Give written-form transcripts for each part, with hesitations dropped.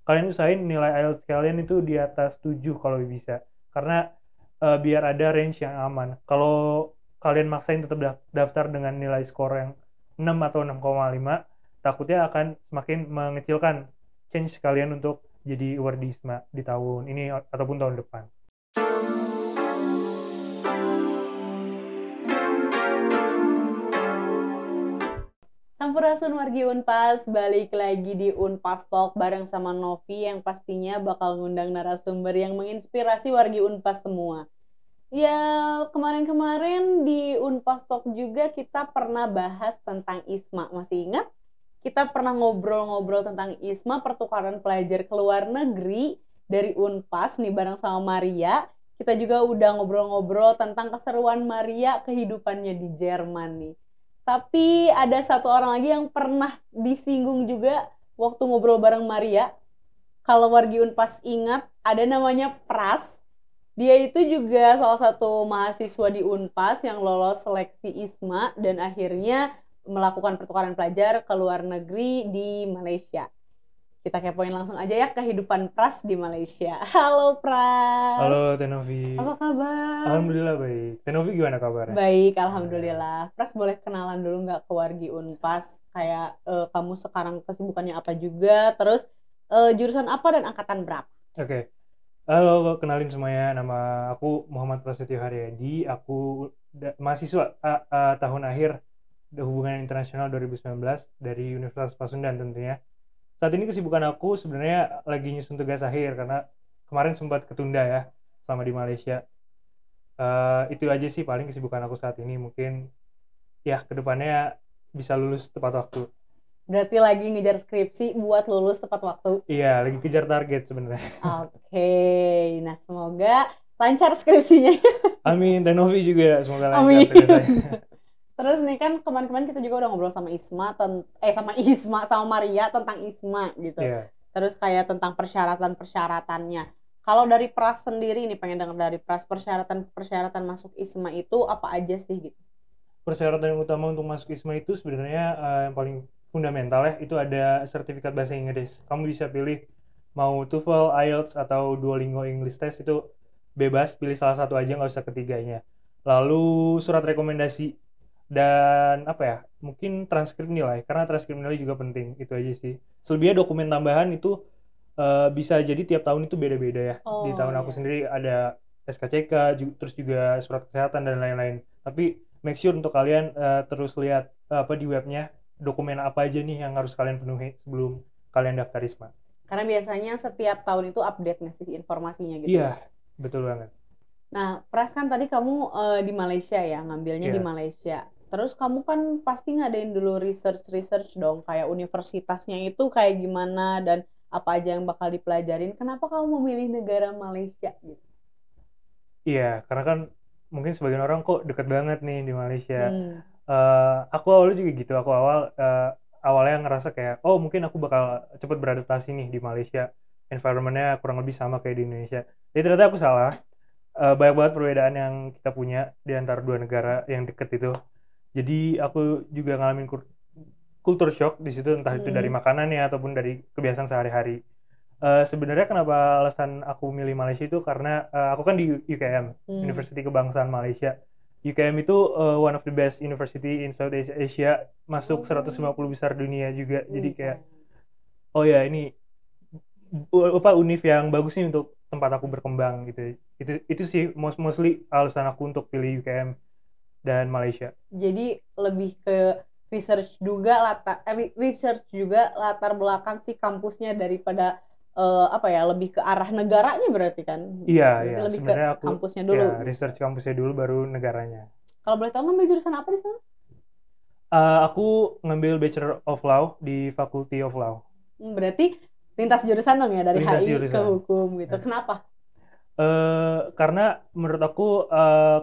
kalian usahain nilai IELTS kalian itu di atas 7 kalau bisa. Karena biar ada range yang aman. Kalau kalian maksain tetap daftar dengan nilai skor yang 6 atau 6,5, takutnya akan semakin mengecilkan change kalian untuk jadi award di ISMA di tahun ini ataupun tahun depan. Sampurasun wargi Unpas, balik lagi di Unpas Talk bareng sama Novi yang pastinya bakal ngundang narasumber yang menginspirasi wargi Unpas semua. Ya, kemarin-kemarin di Unpas Talk juga kita pernah bahas tentang ISMA, masih ingat? Kita pernah ngobrol-ngobrol tentang ISMA, pertukaran pelajar ke luar negeri dari Unpas nih bareng sama Maria. Kita juga udah ngobrol-ngobrol tentang keseruan Maria kehidupannya di Jerman nih. Tapi ada satu orang lagi yang pernah disinggung juga waktu ngobrol bareng Maria. Kalau wargi Unpas ingat, ada namanya Pras. Dia itu juga salah satu mahasiswa di Unpas yang lolos seleksi ISMA dan akhirnya melakukan pertukaran pelajar ke luar negeri di Malaysia. Kita kepoin langsung aja ya kehidupan Pras di Malaysia. Halo Pras. Halo Tenovi. Apa kabar? Alhamdulillah baik. Tenovi gimana kabarnya? Baik, alhamdulillah. Pras boleh kenalan dulu nggak ke wargi Unpas? Kayak kamu sekarang kesibukannya apa juga? Terus jurusan apa dan angkatan berapa? Oke. Halo, kenalin semuanya. Nama aku Muhammad Prasetyo Haryadi. Aku mahasiswa tahun akhir Hubungan Internasional 2019 dari Universitas Pasundan tentunya. Saat ini kesibukan aku sebenarnya lagi nyusun tugas akhir karena kemarin sempat ketunda ya sama di Malaysia. Itu aja sih paling kesibukan aku saat ini. Mungkin ya kedepannya bisa lulus tepat waktu. Berarti lagi ngejar skripsi buat lulus tepat waktu. Iya, lagi kejar target sebenarnya. Oke, nah semoga lancar skripsinya. Amin, dan Novi juga semoga lancar Amin. tugasnya. Terus nih kan kemarin-kemarin kita juga udah ngobrol sama sama Maria tentang ISMA gitu. Iya. Terus kayak tentang persyaratan-persyaratannya. Kalau dari Pras sendiri nih, pengen dengar dari Pras, persyaratan masuk ISMA itu apa aja sih gitu? Persyaratan yang utama untuk masuk ISMA itu sebenarnya yang paling fundamental ya, itu ada sertifikat bahasa Inggris. Kamu bisa pilih mau TOEFL, IELTS, atau Duolingo English Test, itu bebas, pilih salah satu aja, nggak usah ketiganya. Lalu surat rekomendasi dan apa ya, mungkin transkrip nilai, karena transkrip nilai juga penting, itu aja sih. Selebihnya dokumen tambahan itu bisa jadi tiap tahun itu beda-beda ya. Di tahun aku sendiri ada SKCK, terus juga surat kesehatan dan lain-lain. Tapi make sure untuk kalian terus lihat di webnya dokumen apa aja nih yang harus kalian penuhi sebelum kalian daftar ISMA. Karena biasanya setiap tahun itu update nggak sih informasinya gitu. Iya, betul banget. Nah, Pras kan tadi kamu di Malaysia ya, ngambilnya di Malaysia. Terus kamu kan pasti ngadain dulu research dong, kayak universitasnya itu kayak gimana dan apa aja yang bakal dipelajarin. Kenapa kamu memilih negara Malaysia gitu? Iya, karena kan mungkin sebagian orang kok deket banget nih di Malaysia. Aku awalnya juga gitu, awalnya ngerasa kayak, oh mungkin aku bakal cepet beradaptasi nih di Malaysia. Environment-nya kurang lebih sama kayak di Indonesia. Jadi ternyata aku salah. Banyak banget perbedaan yang kita punya di antara dua negara yang deket itu. Jadi aku juga ngalamin culture shock di situ, entah itu dari makanannya ataupun dari kebiasaan sehari-hari. Sebenarnya kenapa alasan aku milih Malaysia itu karena aku kan di UKM, University Kebangsaan Malaysia. UKM itu one of the best university in Southeast Asia, masuk 150 besar dunia juga. Jadi kayak, oh ya ini univ yang bagus nih untuk tempat aku berkembang gitu. Itu sih mostly alasan aku untuk pilih UKM dan Malaysia. Jadi lebih ke research juga latar belakang si kampusnya daripada lebih ke arah negaranya berarti kan? Iya. Lebih ke kampusnya dulu. Ya, research kampusnya dulu baru negaranya. Kalau boleh tahu ngambil jurusan apa di sana? Aku ngambil Bachelor of Law di Faculty of Law. Berarti lintas jurusan dong ya, dari HI ke hukum gitu. Kenapa? Karena menurut aku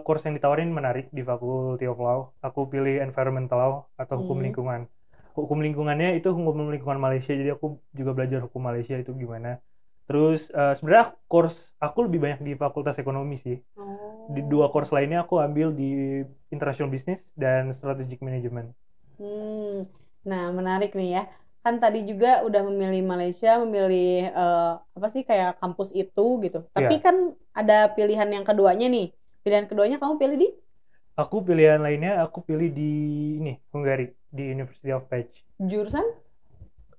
course yang ditawarin menarik di Faculty of Law. Aku pilih Environmental Law atau hukum lingkungan. Hukum lingkungannya itu hukum lingkungan Malaysia, jadi aku juga belajar hukum Malaysia itu gimana. Terus sebenarnya course aku lebih banyak di Fakultas Ekonomi sih. Di dua course lainnya aku ambil di International Business dan Strategic Management. Nah, menarik nih ya. kan tadi juga udah memilih Malaysia, memilih apa sih kayak kampus itu gitu. Tapi Iya. kan ada pilihan yang keduanya nih. Pilihan keduanya kamu pilih di? Aku pilihan lainnya aku pilih di ini Hungary di University of Pech. Jurusan?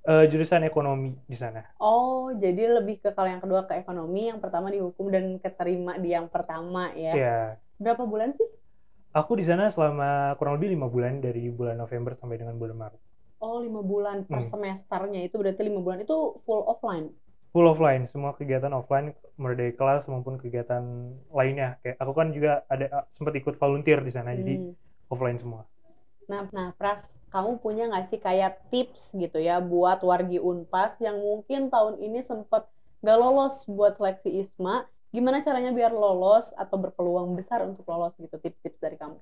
Jurusan ekonomi di sana. Oh, jadi lebih ke kalau yang kedua ke ekonomi, yang pertama di hukum dan keterima di yang pertama ya. Iya. Berapa bulan sih? Aku di sana selama kurang lebih 5 bulan dari bulan November sampai dengan bulan Maret. Oh, 5 bulan per semesternya itu berarti 5 bulan itu full offline. Full offline, semua kegiatan offline, mulai dari kelas maupun kegiatan lainnya. Kayak aku kan juga ada sempat ikut volunteer di sana, jadi offline semua. Nah, Pras, kamu punya nggak sih kayak tips gitu ya buat wargi Unpas yang mungkin tahun ini sempet nggak lolos buat seleksi ISMA, gimana caranya biar lolos atau berpeluang besar untuk lolos gitu, tips-tips dari kamu?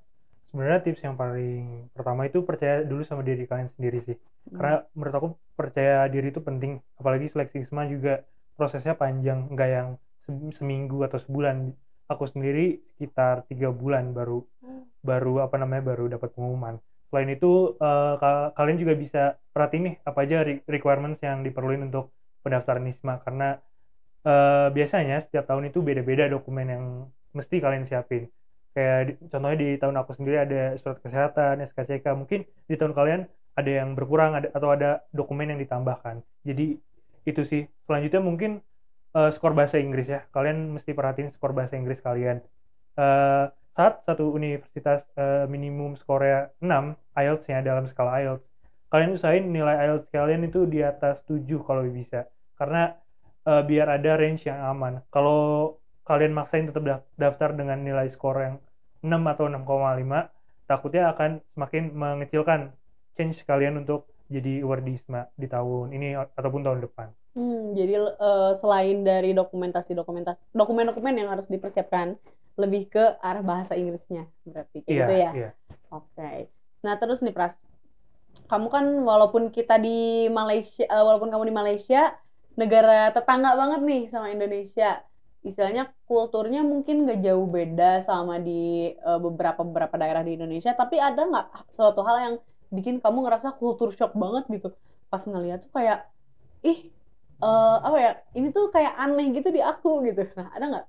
Sebenarnya tips yang paling pertama itu percaya dulu sama diri kalian sendiri sih. Karena menurut aku percaya diri itu penting, apalagi seleksi ISMA juga prosesnya panjang, nggak yang seminggu atau sebulan. Aku sendiri sekitar 3 bulan baru baru dapat pengumuman. Selain itu kalian juga bisa perhatiin nih apa aja requirements yang diperluin untuk pendaftaran ISMA, karena biasanya setiap tahun itu beda-beda dokumen yang mesti kalian siapin. Kayak contohnya di tahun aku sendiri ada surat kesehatan, SKCK. Mungkin di tahun kalian ada yang berkurang atau ada dokumen yang ditambahkan. Jadi itu sih. Selanjutnya mungkin skor bahasa Inggris ya. Kalian mesti perhatiin skor bahasa Inggris kalian. Saat satu universitas minimum skornya 6 IELTS-nya dalam skala IELTS, kalian usahain nilai IELTS kalian itu di atas 7 kalau bisa. Karena biar ada range yang aman. Kalau kalian maksain tetap daftar dengan nilai skor yang 6 atau 6,5, takutnya akan semakin mengecilkan chance kalian untuk jadi award ISMA di tahun ini ataupun tahun depan. Jadi selain dari dokumen-dokumen yang harus dipersiapkan, lebih ke arah bahasa Inggrisnya berarti kayak gitu ya? Iya. Oke. Nah terus nih Pras, kamu kan walaupun kamu di Malaysia, negara tetangga banget nih sama Indonesia. Istilahnya kulturnya mungkin gak jauh beda sama di beberapa daerah di Indonesia, tapi ada nggak suatu hal yang bikin kamu ngerasa kultur shock banget gitu pas ngeliat tuh kayak apa ya, ini tuh kayak aneh gitu di aku gitu. Nah ada nggak?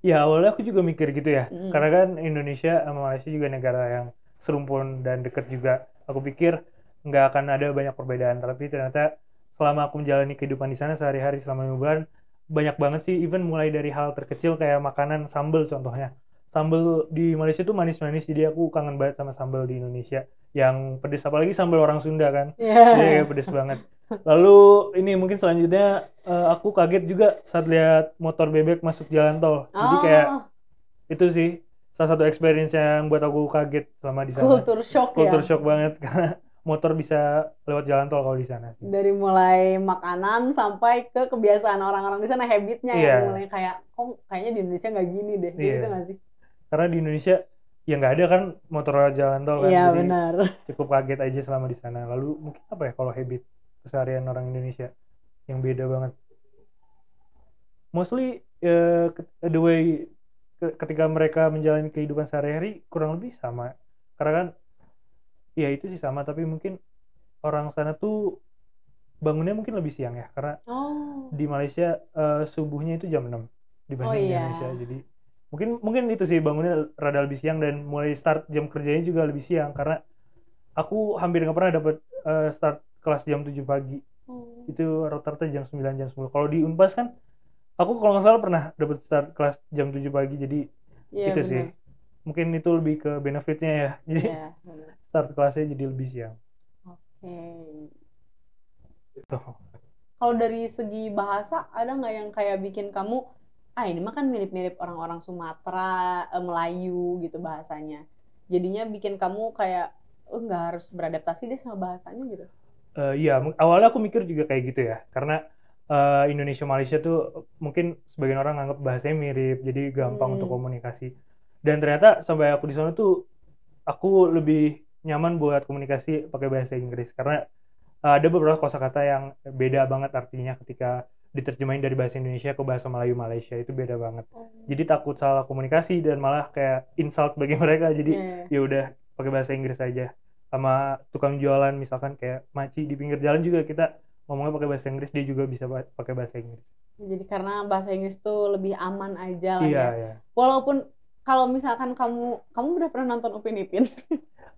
Ya awalnya aku juga mikir gitu ya, karena kan Indonesia sama Malaysia juga negara yang serumpun dan dekat juga. Aku pikir nggak akan ada banyak perbedaan, tapi ternyata selama aku menjalani kehidupan di sana sehari-hari selama 5 bulan, banyak banget sih, even mulai dari hal terkecil kayak makanan sambal contohnya. Sambal di Malaysia tuh manis-manis, jadi aku kangen banget sama sambal di Indonesia yang pedes, apalagi sambal orang Sunda kan. Jadi kayak pedes banget. Lalu ini mungkin selanjutnya aku kaget juga saat lihat motor bebek masuk jalan tol. Jadi kayak itu sih salah satu experience yang buat aku kaget selama di sana. Kultur shock Kultur shock banget karena motor bisa lewat jalan tol kalau di sana. Dari mulai makanan sampai ke kebiasaan orang-orang di sana, habitnya yang mulai kayak kayaknya di Indonesia nggak gini deh, gitu nggak sih? Karena di Indonesia ya nggak ada kan motor lewat jalan tol kan, jadi benar. Cukup kaget aja selama di sana. Lalu mungkin apa ya kalau habit keseharian orang Indonesia yang beda banget. Mostly the way ketika mereka menjalani kehidupan sehari-hari kurang lebih sama. Karena kan ya itu sih sama, tapi mungkin orang sana tuh bangunnya mungkin lebih siang ya, karena di Malaysia subuhnya itu jam 6 dibanding di Indonesia. Jadi mungkin itu sih bangunnya rada lebih siang, dan mulai start jam kerjanya juga lebih siang, karena aku hampir nggak pernah dapat start kelas jam 7 pagi. Itu rata-rata jam 9, jam 10. Kalau di Unpas kan aku kalau nggak salah pernah dapat start kelas jam 7 pagi. Jadi itu bener sih. Mungkin itu lebih ke benefitnya ya. Jadi start kelasnya jadi lebih siang. Oke. Kalau dari segi bahasa ada nggak yang kayak bikin kamu ini mah kan mirip-mirip orang-orang Sumatera, Melayu gitu bahasanya. Jadinya bikin kamu kayak nggak harus beradaptasi deh sama bahasanya gitu. Iya, awalnya aku mikir juga kayak gitu ya, karena Indonesia Malaysia tuh mungkin sebagian orang anggap bahasanya mirip, jadi gampang untuk komunikasi. Dan ternyata sampai aku di sana tuh aku lebih nyaman buat komunikasi pakai bahasa Inggris, karena ada beberapa kosakata yang beda banget artinya ketika diterjemahin dari bahasa Indonesia ke bahasa Melayu Malaysia, itu beda banget. Jadi takut salah komunikasi dan malah kayak insult bagi mereka, jadi ya udah pakai bahasa Inggris aja. sama tukang jualan misalkan kayak maci di pinggir jalan juga kita ngomongnya pakai bahasa Inggris, dia juga bisa pakai bahasa Inggris. Jadi karena bahasa Inggris tuh lebih aman aja lah Iya, ya. iya. Walaupun kalau misalkan kamu udah pernah nonton Upin Ipin?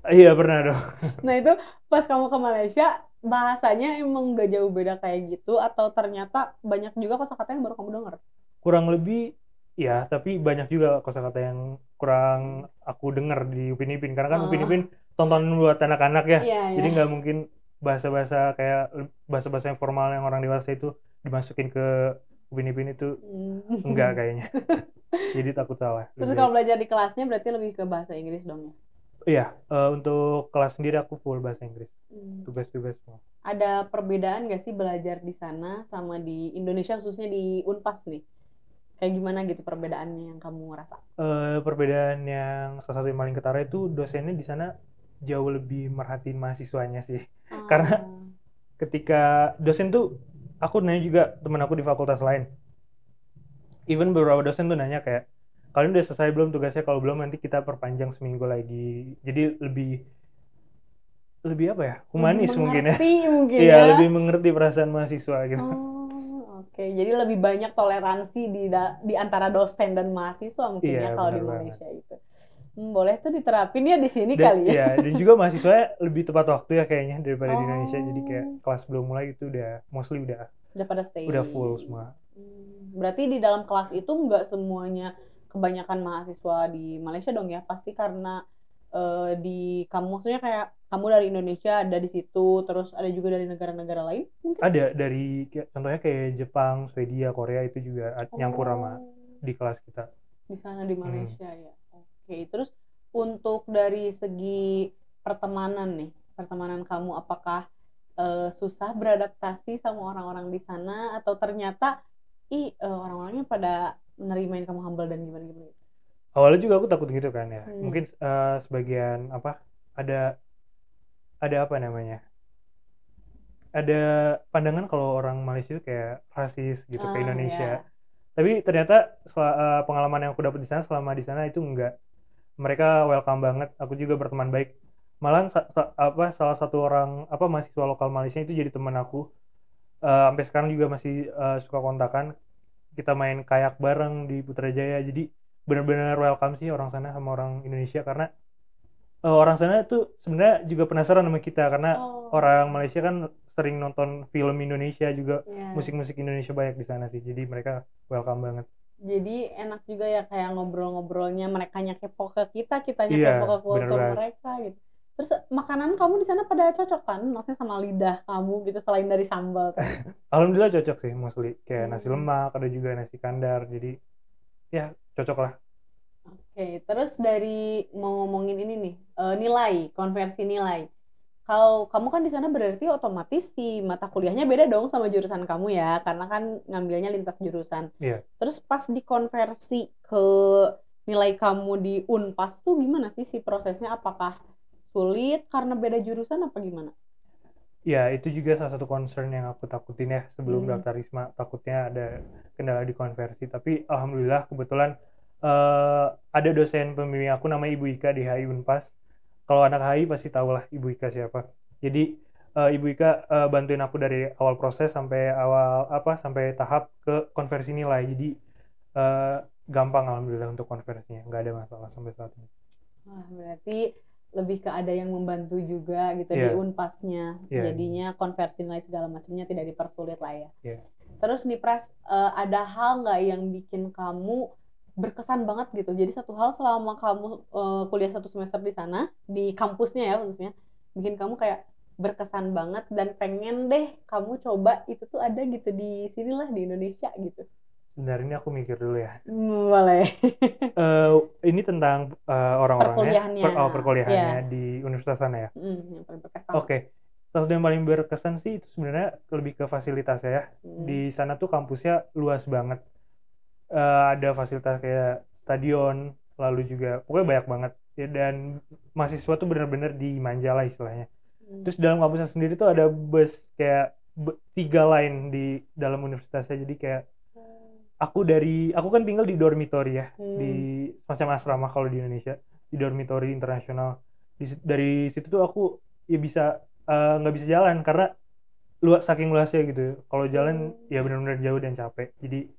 Iya pernah dong. Nah itu pas kamu ke Malaysia bahasanya emang gak jauh beda kayak gitu atau ternyata banyak juga kosakata yang baru kamu dengar? Kurang lebih ya, tapi banyak juga kosakata yang kurang aku dengar di Upin Ipin karena kan Upin Ipin tontonan buat anak-anak ya. Iya, Jadi iya. nggak mungkin bahasa-bahasa kayak bahasa-bahasa yang formal yang orang dewasa itu dimasukin ke Upin Ipin itu enggak kayaknya. Jadi takut salah. Terus kalau belajar di kelasnya berarti lebih ke bahasa Inggris dong ya? Iya, untuk kelas sendiri aku full bahasa Inggris. Tugas-tugas semua. Ada perbedaan nggak sih belajar di sana sama di Indonesia, khususnya di Unpas nih? Kayak gimana gitu perbedaannya yang kamu rasa? Perbedaan yang salah satu yang paling ketara itu dosennya di sana jauh lebih merhatiin mahasiswanya sih. Karena ketika dosen tuh, aku nanya juga teman aku di fakultas lain. Even beberapa dosen tuh nanya kayak, kalian udah selesai belum tugasnya? Kalau belum nanti kita perpanjang seminggu lagi. Jadi lebih apa ya? Humanis mungkin ya. Iya, lebih mengerti perasaan mahasiswa gitu. Oke, jadi lebih banyak toleransi di antara dosen dan mahasiswa mungkin ya kalau di Malaysia itu. Boleh tuh diterapin ya di sini kali ya. Iya, dan juga mahasiswanya lebih tepat waktu ya kayaknya daripada di Indonesia. Jadi kayak kelas belum mulai itu udah mostly udah pada stay. Udah full semua. Berarti di dalam kelas itu nggak semuanya kebanyakan mahasiswa di Malaysia dong ya? Pasti karena di kamu maksudnya kayak kamu dari Indonesia ada di situ, terus ada juga dari negara-negara lain mungkin? Ada dari contohnya kayak Jepang, Swedia, Korea itu juga nyampur sama di kelas kita. Di sana di Malaysia ya. Oke, terus untuk dari segi pertemanan kamu apakah susah beradaptasi sama orang-orang di sana atau ternyata orang-orangnya pada nerimain kamu humble dan gimana-gimana? Awalnya juga aku takut gitu kan ya. Mungkin sebagian ada apa namanya? Ada pandangan kalau orang Malaysia itu kayak rasis gitu ke Indonesia. Yeah. Tapi ternyata pengalaman yang aku dapat di sana selama di sana itu enggak. Mereka welcome banget. Aku juga berteman baik. Malahan salah satu orang mahasiswa lokal Malaysia itu jadi teman aku. Sampai sekarang juga masih suka kontakan. Kita main kayak bareng di Putrajaya. Jadi benar-benar welcome sih orang sana sama orang Indonesia karena orang sana tuh sebenarnya juga penasaran sama kita karena orang Malaysia kan sering nonton film Indonesia juga, musik-musik Indonesia banyak di sana sih. Jadi mereka welcome banget. Jadi enak juga ya kayak ngobrol-ngobrolnya, merekanya kepo ke kita, kitanya kepo ke kultur mereka gitu. Terus makanan kamu di sana pada cocok kan? Maksudnya sama lidah kamu gitu selain dari sambal kan? Alhamdulillah cocok sih mostly. Kayak nasi lemak, ada juga nasi kandar. Jadi ya cocok lah. Oke, terus dari mau ngomongin ini nih, nilai, konversi nilai. Kalau kamu kan di sana berarti otomatis si mata kuliahnya beda dong sama jurusan kamu ya, karena kan ngambilnya lintas jurusan. Iya. Terus pas dikonversi ke nilai kamu di Unpas tuh gimana sih si prosesnya? Apakah sulit karena beda jurusan apa gimana? Ya, itu juga salah satu concern yang aku takutin ya sebelum daftar Risma. Takutnya ada kendala di konversi, tapi alhamdulillah kebetulan ada dosen pembimbing aku namanya Ibu Ika di HI Unpas. Kalau anak HI pasti tahu lah Ibu Ika siapa. Jadi Ibu Ika bantuin aku dari awal proses sampai sampai tahap ke konversi nilai. Jadi gampang alhamdulillah untuk konversinya, nggak ada masalah sampai saat ini. Wah, berarti lebih ke ada yang membantu juga gitu di Unpasnya. Jadinya konversi nilai segala macamnya tidak dipersulit lah ya. Terus nih Pras, ada hal nggak yang bikin kamu berkesan banget gitu? Jadi satu hal selama kamu kuliah 1 semester di sana, di kampusnya ya khususnya, bikin kamu kayak berkesan banget dan pengen deh kamu coba itu tuh ada gitu di sinilah di Indonesia gitu. Sebentar, ini aku mikir dulu ya. Boleh. Ini tentang orang-orangnya, perkuliahannya di universitas sana ya. Oke. Salah satu yang paling berkesan sih itu sebenarnya lebih ke fasilitas ya. Di sana tuh kampusnya luas banget. Ada fasilitas kayak stadion, lalu juga pokoknya banyak banget. Ya, dan mahasiswa tuh benar-benar dimanja lah istilahnya. Terus dalam kampusnya sendiri tuh ada bus kayak 3 line di dalam universitasnya. Jadi kayak aku kan tinggal di dormitory ya, di semacam asrama kalau di Indonesia, di dormitory internasional. Dari situ tuh aku ya bisa nggak bisa jalan karena saking luasnya gitu. Kalau jalan ya benar-benar jauh dan capek. Jadi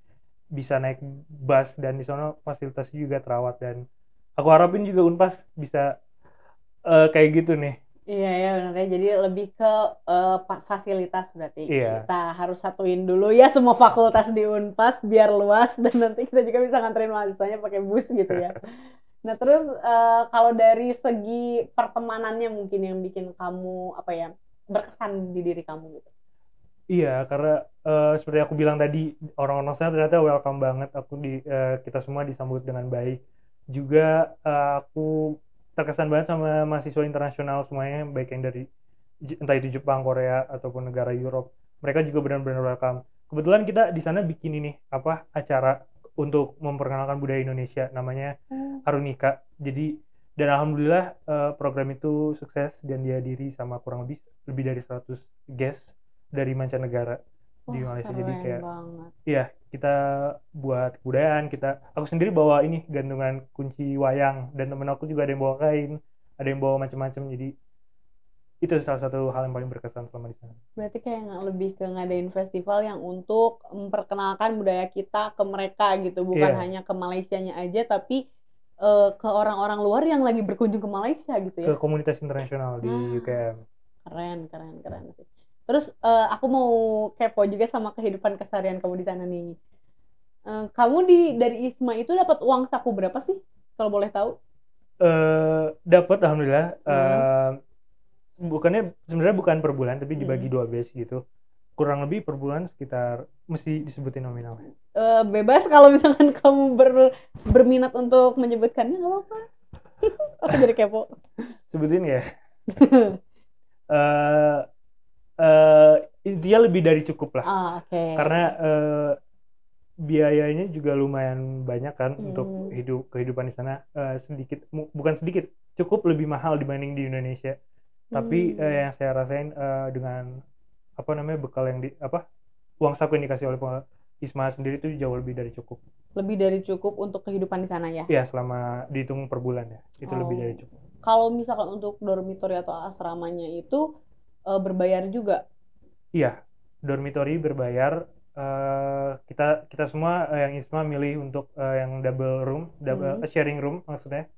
bisa naik bus dan di sana fasilitasnya juga terawat dan aku harapin juga Unpas bisa kayak gitu nih. Iya ya benar ya. Jadi lebih ke fasilitas berarti Iya. kita harus satuin dulu ya semua fakultas di Unpas biar luas dan nanti kita juga bisa nganterin mahasiswanya pakai bus gitu ya. Nah terus kalau dari segi pertemanannya mungkin yang bikin kamu apa ya berkesan di diri kamu gitu. Iya, karena seperti aku bilang tadi, orang-orang sana ternyata welcome banget. Kita semua disambut dengan baik. Juga aku terkesan banget sama mahasiswa internasional semuanya, baik yang dari entah itu Jepang, Korea ataupun negara Europe. Mereka juga benar-benar welcome. Kebetulan kita di sana bikin ini apa acara untuk memperkenalkan budaya Indonesia, namanya Harunika. Jadi dan alhamdulillah program itu sukses dan dihadiri sama kurang lebih dari 100 guest dari mancanegara di Wah Malaysia. Jadi keren kayak banget. iya, kita buat kebudayaan, aku sendiri bawa ini gantungan kunci wayang dan temen aku juga ada yang bawa kain, ada yang bawa macam-macam. Jadi itu salah satu hal yang paling berkesan selama di sana. Berarti kayak lebih ke ngadain festival yang untuk memperkenalkan budaya kita ke mereka gitu, bukan Iya, hanya ke Malaysianya aja tapi ke orang-orang luar yang lagi berkunjung ke Malaysia gitu ke ya. komunitas internasional di Nah, UKM. keren sih. Terus aku mau kepo juga sama kehidupan keseharian kamu di sana nih. Kamu dari ISMA itu dapat uang saku berapa sih? Kalau boleh tahu? Dapat alhamdulillah. Hmm. Sebenarnya bukan per bulan tapi dibagi Hmm. 2 batch gitu. Kurang lebih per bulan sekitar, mesti disebutin nominal. Bebas kalau misalkan kamu berminat untuk menyebutkannya nggak apa-apa. Aku jadi kepo. Sebutin ya. eh eh Intinya lebih dari cukup lah. Oke. Karena biayanya juga lumayan banyak kan untuk kehidupan di sana. Sedikit, bukan sedikit, cukup lebih mahal dibanding di Indonesia. Tapi yang saya rasain dengan apa namanya bekal yang uang saku yang dikasih oleh ISMA sendiri itu jauh lebih dari cukup. Lebih dari cukup untuk kehidupan di sana ya? Iya, selama dihitung per bulan ya, itu lebih dari cukup. Kalau misalkan untuk dormitory atau asramanya itu berbayar juga? Iya, dormitory berbayar. Kita semua yang ISMA milih untuk yang double room, sharing room maksudnya,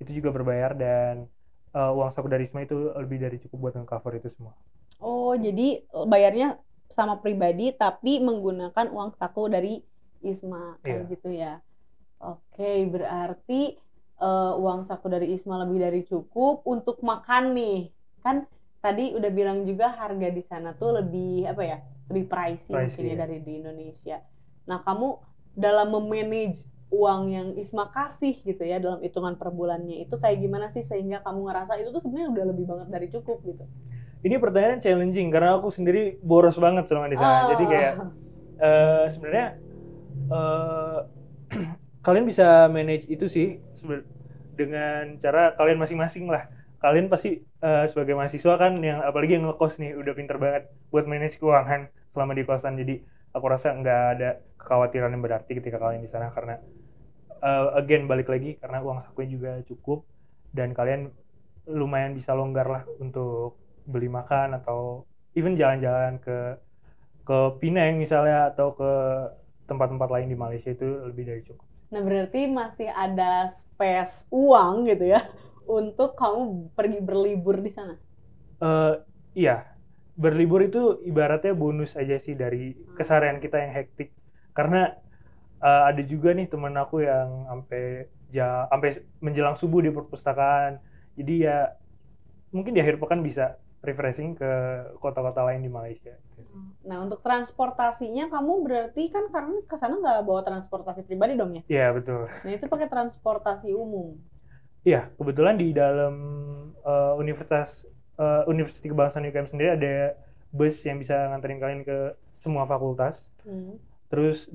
itu juga berbayar dan uang saku dari ISMA itu lebih dari cukup buat nge-cover itu semua. Oh, jadi bayarnya sama pribadi tapi menggunakan uang saku dari ISMA kayak gitu ya. Oke, berarti uang saku dari ISMA lebih dari cukup untuk makan nih. Kan tadi udah bilang juga harga di sana tuh lebih apa ya? Lebih pricey mungkin ya dari di Indonesia. Nah, kamu dalam memanage uang yang ISMA kasih gitu ya dalam hitungan per bulannya itu kayak gimana sih sehingga kamu ngerasa itu tuh sebenarnya udah lebih banget dari cukup gitu? Ini pertanyaan challenging karena aku sendiri boros banget selama di sana. Jadi kayak sebenarnya kalian bisa manage itu sih dengan cara kalian masing-masing lah. Kalian pasti sebagai mahasiswa kan yang apalagi yang ngekos nih udah pinter banget buat manage keuangan selama di kosan. Jadi aku rasa nggak ada kekhawatiran yang berarti ketika kalian di sana karena again balik lagi karena uang sakunya juga cukup dan kalian lumayan bisa longgar lah untuk beli makan atau even jalan-jalan ke Penang misalnya atau ke tempat-tempat lain di Malaysia itu lebih dari cukup. Nah, berarti masih ada space uang gitu ya untuk kamu pergi berlibur di sana? Iya, berlibur itu ibaratnya bonus aja sih dari keseharian kita yang hektik. Karena ada juga nih teman aku yang sampai menjelang subuh di perpustakaan. Jadi ya mungkin di akhir pekan bisa refreshing ke kota-kota lain di Malaysia. Nah, untuk transportasinya kamu berarti kan karena ke sana nggak bawa transportasi pribadi dong ya? Iya, betul. Nah, itu pakai transportasi umum. Iya, kebetulan di dalam Universitas Kebangsaan UKM sendiri ada bus yang bisa nganterin kalian ke semua fakultas. Terus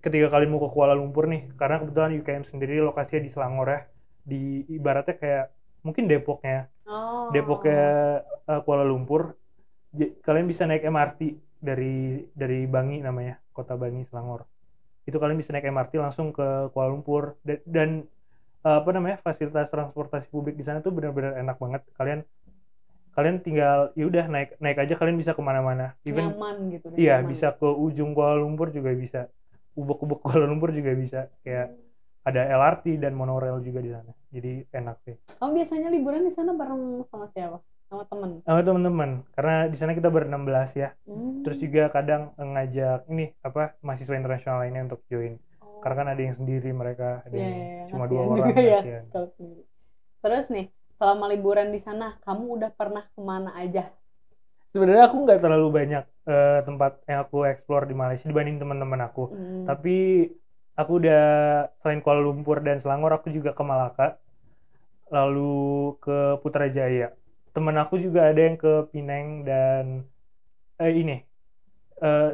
ketika kalian mau ke Kuala Lumpur nih, karena kebetulan UKM sendiri lokasinya di Selangor ya, di ibaratnya kayak mungkin Depoknya Kuala Lumpur. Kalian bisa naik MRT dari Bangi namanya, kota Bangi Selangor. Itu kalian bisa naik MRT langsung ke Kuala Lumpur dan fasilitas transportasi publik di sana tuh benar-benar enak banget. Kalian kalian tinggal ya udah naik naik aja, kalian bisa kemana-mana, even Nyaman gitu, iya nyaman. bisa ke ujung Kuala Lumpur juga bisa, ubek-ubek Kuala Lumpur juga bisa, kayak ada LRT dan monorail juga di sana, jadi enak sih. Kamu biasanya liburan di sana bareng sama siapa? Sama temen? Sama teman-teman, karena di sana kita ber-16 ya. Terus Hmm. juga kadang ngajak ini apa mahasiswa internasional lainnya untuk join. Karena kan ada yang sendiri mereka, ada Iya, yang ya, cuma kasihan 2 orang, juga ya kasihan. kalau sendiri. Terus nih, selama liburan di sana, kamu udah pernah kemana aja? Sebenarnya aku nggak terlalu banyak tempat yang aku explore di Malaysia dibanding teman-teman aku. Tapi aku udah selain Kuala Lumpur dan Selangor, aku juga ke Malaka, lalu ke Putrajaya. Temen aku juga ada yang ke Penang dan ini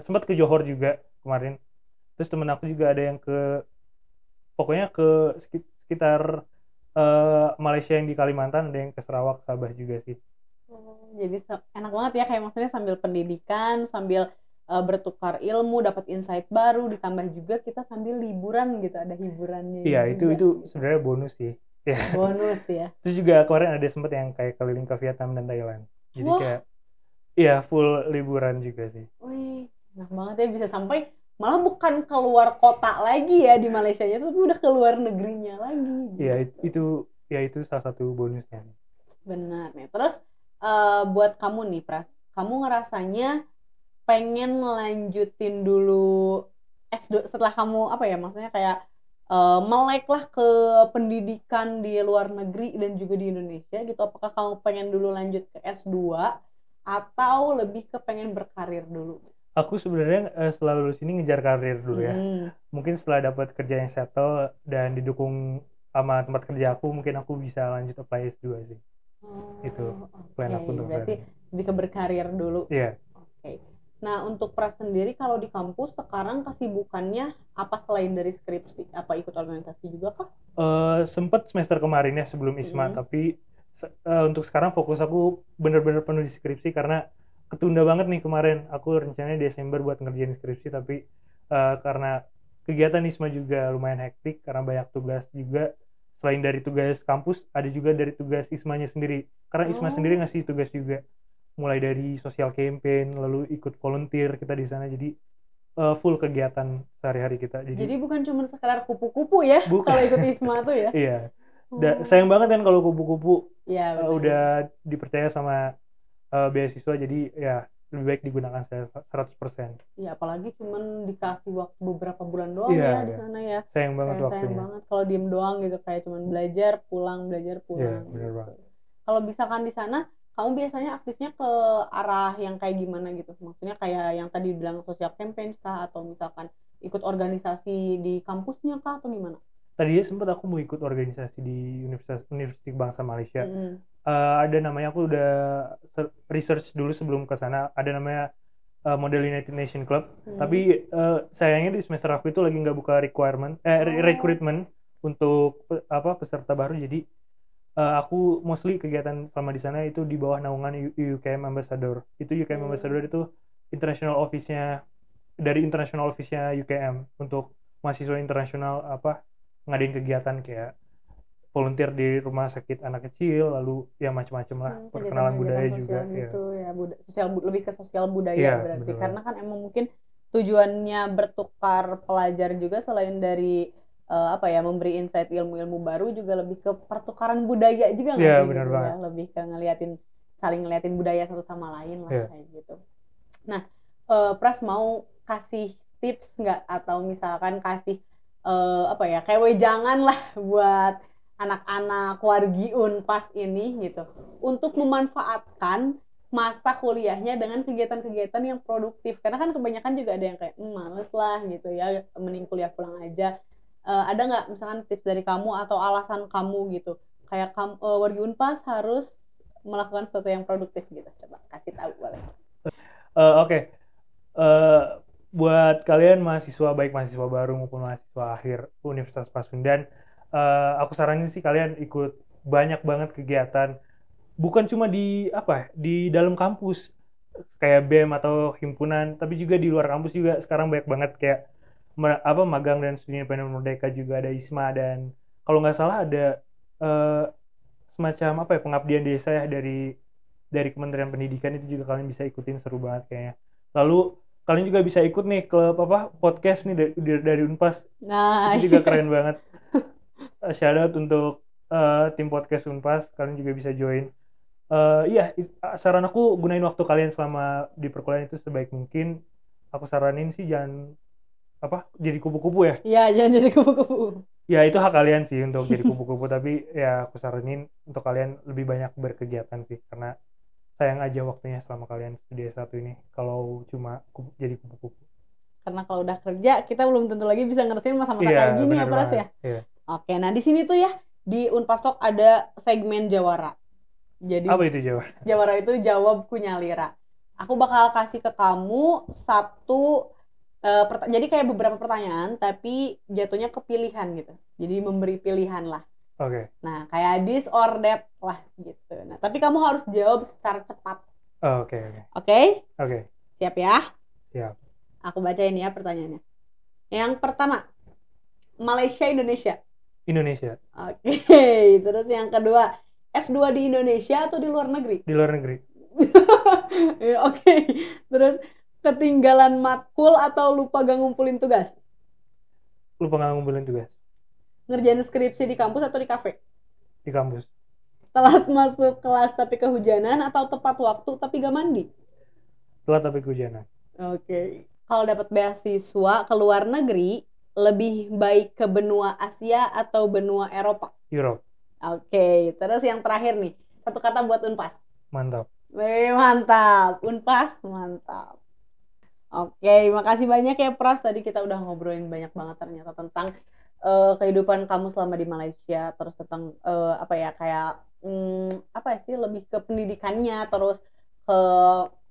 sempat ke Johor juga kemarin. Terus temen aku juga ada yang ke pokoknya ke sekitar Malaysia yang di Kalimantan, ada yang ke Sarawak, Sabah juga sih. Jadi enak banget ya, kayak maksudnya sambil pendidikan, sambil bertukar ilmu, dapat insight baru, ditambah juga kita sambil liburan gitu, ada hiburannya Iya, juga. itu sebenarnya bonus sih. Ya. Bonus ya. Terus juga kemarin ada sempat yang kayak keliling ke Vietnam dan Thailand. Jadi Wah, kayak iya full liburan juga sih. wih, enak banget ya, bisa sampai malah bukan keluar kota lagi ya di Malaysia-nya, tapi udah keluar negerinya lagi. Iya, Gitu. itu salah satu bonusnya. Benar nih. Terus buat kamu nih, Pras, kamu ngerasanya pengen ngelanjutin dulu S2 setelah kamu apa ya, maksudnya kayak melek lah ke pendidikan di luar negeri dan juga di Indonesia gitu. Apakah kamu pengen dulu lanjut ke S2 atau lebih ke pengen berkarir dulu? Aku sebenarnya setelah lulus ini ngejar karir dulu ya. Mungkin setelah dapat kerja yang settle dan didukung sama tempat kerja aku, mungkin aku bisa lanjut apply S2 sih. Itu plan aku untuk berarti lebih ke berkarir dulu. Iya. Oke. Nah, untuk Pras sendiri kalau di kampus sekarang kesibukannya apa selain dari skripsi? Apa ikut organisasi juga kah? Sempet semester kemarin ya sebelum ISMA, tapi untuk sekarang fokus aku bener-bener penuh di skripsi karena ketunda banget nih kemarin. Aku rencananya Desember buat ngerjain skripsi, tapi karena kegiatan ISMA juga lumayan hektik karena banyak tugas juga. Selain dari tugas kampus, ada juga dari tugas ISMA-nya sendiri. Karena ISMA sendiri ngasih tugas juga, mulai dari social campaign, lalu ikut volunteer kita di sana. Jadi full kegiatan sehari-hari kita. Jadi bukan cuma sekedar kupu-kupu ya kalau ikut ISMA tuh ya? Iya. Sayang banget kan kalau kupu-kupu udah dipercaya sama beasiswa, jadi ya lebih baik digunakan 100%. Iya, apalagi cuman dikasih waktu beberapa bulan doang ya di sana ya. Sayang banget waktunya. Sayang banget kalau diem doang gitu, kayak cuman belajar pulang. Iya, bener banget. Kalau misalkan di sana kamu biasanya aktifnya ke arah yang kayak gimana gitu? Maksudnya kayak yang tadi bilang social campaign kah, atau misalkan ikut organisasi di kampusnya kah, atau gimana? Tadinya sempat aku mau ikut organisasi di Universitas Bangsa Malaysia. Ada namanya, aku udah research dulu sebelum ke sana, ada namanya Model United Nation Club. Tapi sayangnya di semester aku itu lagi nggak buka recruitment untuk peserta baru. Jadi aku mostly kegiatan selama di sana itu di bawah naungan UKM Ambassador. Itu UKM Ambassador itu international office-nya, dari international office-nya UKM untuk mahasiswa internasional ngadain kegiatan kayak volunteer di rumah sakit anak kecil, lalu ya macam-macam lah, perkenalan budaya juga gitu ya, lebih ke sosial budaya berarti. Karena kan emang mungkin tujuannya bertukar pelajar juga, selain dari memberi insight ilmu-ilmu baru, juga lebih ke pertukaran budaya juga nggak sih gitu ya, lebih ke saling ngeliatin budaya satu sama lain lah kayak gitu. Nah, Pras mau kasih tips nggak, atau misalkan kasih kayak wejangan lah buat anak-anak wargi Unpas ini gitu, untuk memanfaatkan masa kuliahnya dengan kegiatan-kegiatan yang produktif. Karena kan kebanyakan juga ada yang kayak males lah gitu ya, mending kuliah pulang aja. Ada nggak misalkan tips dari kamu atau alasan kamu gitu, kayak wargi Unpas harus melakukan sesuatu yang produktif gitu? Coba kasih tahu boleh. Oke. Buat kalian mahasiswa, baik mahasiswa baru maupun mahasiswa akhir Universitas Pasundan, aku saranin sih kalian ikut banyak banget kegiatan, bukan cuma di dalam kampus kayak BEM atau himpunan, tapi juga di luar kampus juga sekarang banyak banget kayak magang dan studi independen merdeka, juga ada ISMA, dan kalau nggak salah ada semacam pengabdian desa ya dari dari Kementerian Pendidikan itu juga kalian bisa ikutin, seru banget kayaknya. Lalu kalian juga bisa ikut nih klub podcast nih dari Unpas. Nah, itu juga keren banget. Shout out untuk tim podcast Unpas, kalian juga bisa join. Iya, saran aku gunain waktu kalian selama di perkuliahan itu sebaik mungkin. Aku saranin sih jangan jadi kupu-kupu ya. Iya, jangan jadi kupu-kupu. Ya itu hak kalian sih untuk jadi kupu-kupu, tapi ya aku saranin untuk kalian lebih banyak berkegiatan sih, karena sayang aja waktunya selama kalian studi S1 ini kalau cuma jadi kupu-kupu. Karena kalau udah kerja kita belum tentu lagi bisa ngerasain masa-masa kayak gini ya Pras ya. Iya. Oke, nah di sini tuh ya di Unpas Talk ada segmen Jawara. Jadi apa itu Jawara? Jawara itu jawab kunyalira. Aku bakal kasih ke kamu satu jadi kayak beberapa pertanyaan tapi jatuhnya ke pilihan gitu. Jadi memberi pilihan lah. Oke. Nah, kayak this or that lah gitu. Nah, tapi kamu harus jawab secara cepat. Oke. Oke? Siap ya? Siap. Aku bacain ya pertanyaannya. Yang pertama, Malaysia, Indonesia? Indonesia. Oke. Terus yang kedua, S2 di Indonesia atau di luar negeri? Di luar negeri. Oke. Terus ketinggalan matkul atau lupa gak ngumpulin tugas? Lupa gak ngumpulin tugas. Ngerjain skripsi di kampus atau di kafe? Di kampus. Telat masuk kelas tapi kehujanan atau tepat waktu tapi gak mandi? Telat tapi kehujanan. Oke. Kalau dapat beasiswa ke luar negeri, lebih baik ke benua Asia atau benua Eropa? Europe. Oke. Terus yang terakhir nih, satu kata buat Unpas. Mantap. Mantap. Unpas, mantap. Oke, makasih banyak ya Pras. Tadi kita udah ngobrolin banyak banget ternyata tentang kehidupan kamu selama di Malaysia, terus tentang lebih ke pendidikannya, terus ke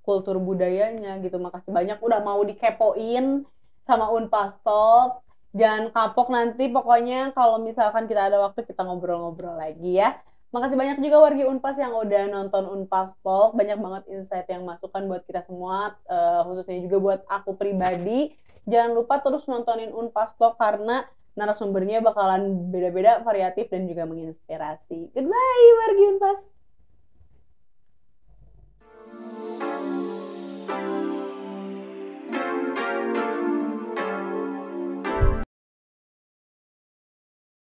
kultur budayanya gitu. Makasih banyak udah mau dikepoin sama Unpas Talk. Jangan kapok nanti, pokoknya kalau misalkan kita ada waktu kita ngobrol-ngobrol lagi ya. Makasih banyak juga wargi Unpas yang udah nonton Unpas Talk. Banyak banget insight yang masukan buat kita semua, khususnya juga buat aku pribadi. Jangan lupa terus nontonin Unpas Talk karena narasumbernya bakalan beda-beda, variatif, dan juga menginspirasi. Goodbye wargi Unpas.